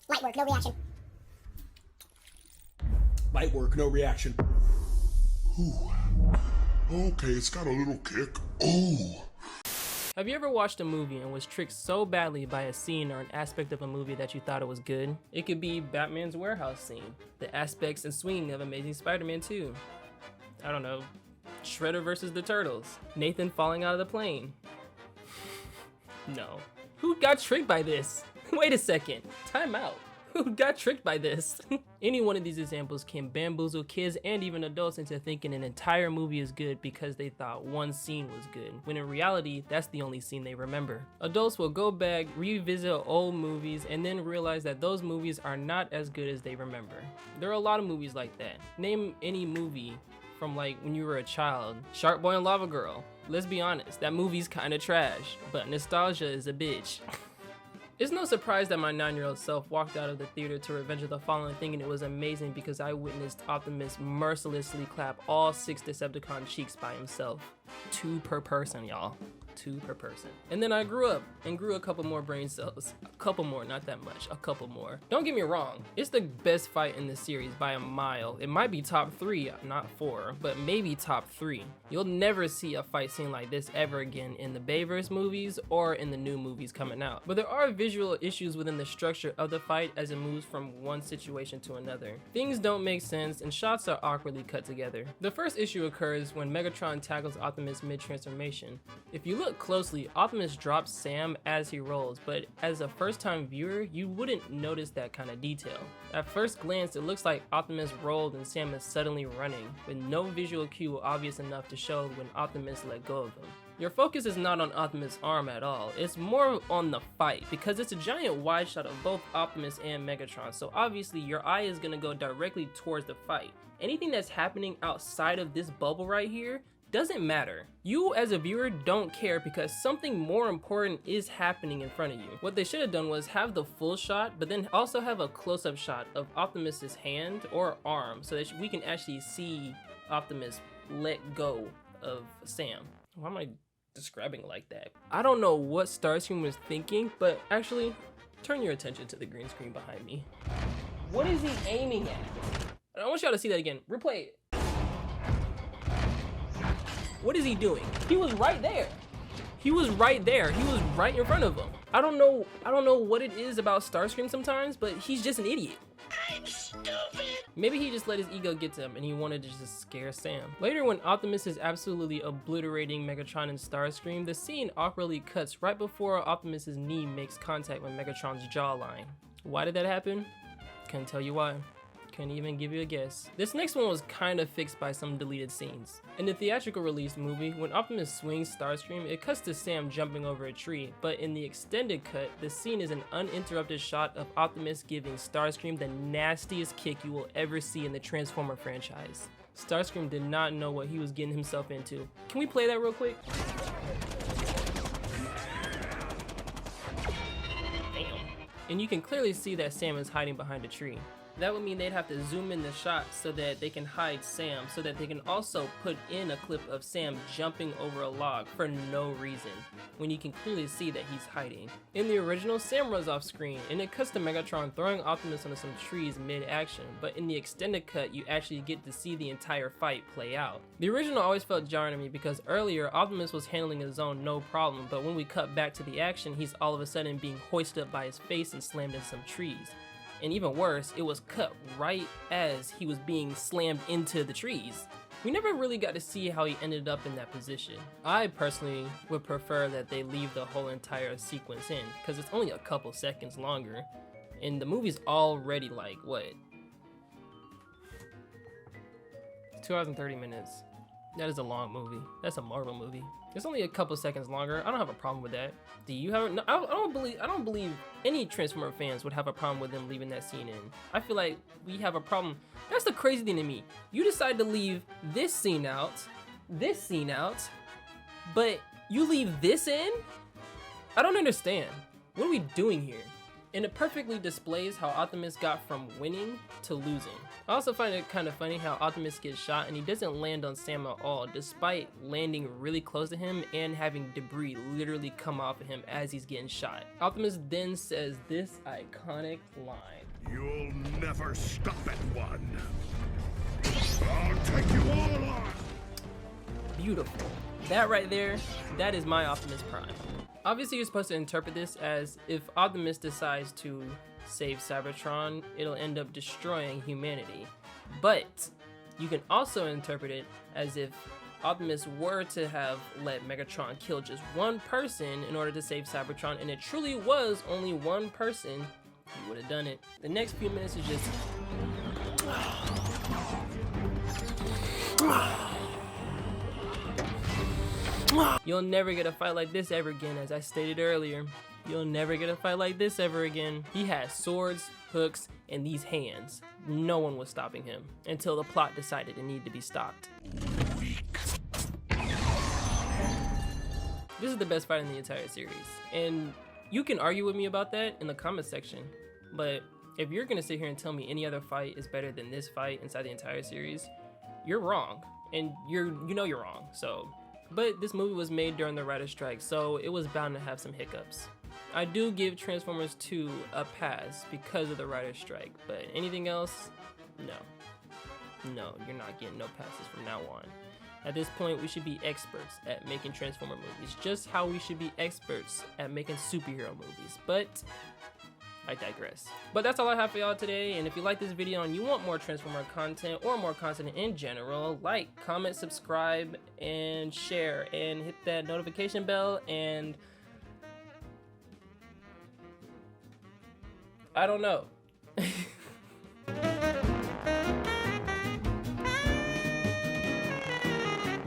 Light work, no reaction. Light work, no reaction. Ooh. Okay, it's got a little kick. Oh. Have you ever watched a movie and was tricked so badly by a scene or an aspect of a movie that you thought it was good? It could be Batman's warehouse scene, the aspects and swinging of Amazing Spider-Man 2. I don't know, Shredder versus the Turtles, Nathan falling out of the plane. No. Who got tricked by this? Wait a second, time out. Who got tricked by this? Any one of these examples can bamboozle kids and even adults into thinking an entire movie is good because they thought one scene was good, when in reality, that's the only scene they remember. Adults will go back, revisit old movies, and then realize that those movies are not as good as they remember. There are a lot of movies like that. Name any movie from like when you were a child. Shark Boy and Lava Girl. Let's be honest, that movie's kinda trash, but nostalgia is a bitch. It's no surprise that my 9-year-old self walked out of the theater to Revenge of the Fallen thinking it was amazing because I witnessed Optimus mercilessly clap all 6 Decepticon cheeks by himself. 2 per person, y'all. 2 per person. And then I grew up and grew a couple more brain cells. A couple more, not that much, a couple more. Don't get me wrong, it's the best fight in the series by a mile. It might be top 3, not 4, but maybe top 3. You'll never see a fight scene like this ever again in the Bayverse movies or in the new movies coming out. But there are visual issues within the structure of the fight as it moves from one situation to another. Things don't make sense and shots are awkwardly cut together. The first issue occurs when Megatron tackles Optimus mid-transformation. If you look closely, Optimus drops Sam as he rolls, but as a first-time viewer, you wouldn't notice that kind of detail. At first glance, it looks like Optimus rolled and Sam is suddenly running, with no visual cue obvious enough to show when Optimus let go of him. Your focus is not on Optimus' arm at all, it's more on the fight, because it's a giant wide shot of both Optimus and Megatron, so obviously your eye is gonna go directly towards the fight. Anything that's happening outside of this bubble right here doesn't matter. You as a viewer don't care because something more important is happening in front of you. What they should have done was have the full shot, but then also have a close-up shot of Optimus's hand or arm so that we can actually see Optimus let go of Sam. Why am I describing it like that? I don't know what Starscream was thinking, but actually, turn your attention to the green screen behind me. What is he aiming at? I want y'all to see that again. Replay it. What is he doing? He was right there. He was right there. He was right in front of him. I don't know what it is about Starscream sometimes, but he's just an idiot. I'm stupid. Maybe he just let his ego get to him and he wanted to just scare Sam. Later, when Optimus is absolutely obliterating Megatron and Starscream, the scene awkwardly cuts right before Optimus's knee makes contact with Megatron's jawline. Why did that happen? Couldn't tell you why. Couldn't even give you a guess. This next one was kind of fixed by some deleted scenes. In the theatrical release movie, when Optimus swings Starscream, it cuts to Sam jumping over a tree, but in the extended cut, the scene is an uninterrupted shot of Optimus giving Starscream the nastiest kick you will ever see in the Transformer franchise. Starscream did not know what he was getting himself into. Can we play that real quick? Damn. And you can clearly see that Sam is hiding behind a tree. That would mean they'd have to zoom in the shot so that they can hide Sam, so that they can also put in a clip of Sam jumping over a log for no reason, when you can clearly see that he's hiding. In the original, Sam runs off screen, and it cuts to Megatron throwing Optimus onto some trees mid-action, but in the extended cut, you actually get to see the entire fight play out. The original always felt jarring to me because earlier, Optimus was handling his own no problem, but when we cut back to the action, he's all of a sudden being hoisted up by his face and slammed in some trees. And even worse, it was cut right as he was being slammed into the trees. We never really got to see how he ended up in that position. I personally would prefer that they leave the whole entire sequence in, because it's only a couple seconds longer. And the movie's already like, what? 2 hours and 30 minutes. That is a long movie. That's a Marvel movie. It's only a couple seconds longer. I don't have a problem with that. Do you have? No, I don't believe any Transformer fans would have a problem with them leaving that scene in. I feel like we have a problem. That's the crazy thing to me. You decide to leave this scene out, but you leave this in? I don't understand. What are we doing here? and it perfectly displays how Optimus got from winning to losing. I also find it kind of funny how Optimus gets shot and he doesn't land on Sam at all, despite landing really close to him and having debris literally come off of him as he's getting shot. Optimus then says this iconic line. You'll never stop at one. I'll take you all on. Beautiful. That right there, that is my Optimus Prime. Obviously, you're supposed to interpret this as if Optimus decides to save Cybertron, it'll end up destroying humanity. But you can also interpret it as if Optimus were to have let Megatron kill just one person in order to save Cybertron, and it truly was only one person, he would have done it. The next few minutes is just... You'll never get a fight like this ever again, as I stated earlier. You'll never get a fight like this ever again. He has swords, hooks, and these hands. No one was stopping him until the plot decided it needed to be stopped. This is the best fight in the entire series, and you can argue with me about that in the comment section, but if you're gonna sit here and tell me any other fight is better than this fight inside the entire series, you're wrong, and you know you're wrong. So, but this movie was made during the writer's strike, so it was bound to have some hiccups. I do give Transformers 2 a pass because of the writer's strike, but anything else, no, you're not getting no passes from now on. At this point, we should be experts at making Transformer movies, just how we should be experts at making superhero movies, but I digress. But that's all I have for y'all today, and if you like this video and you want more Transformer content or more content in general, like, comment, subscribe, and share, and hit that notification bell, and I don't know.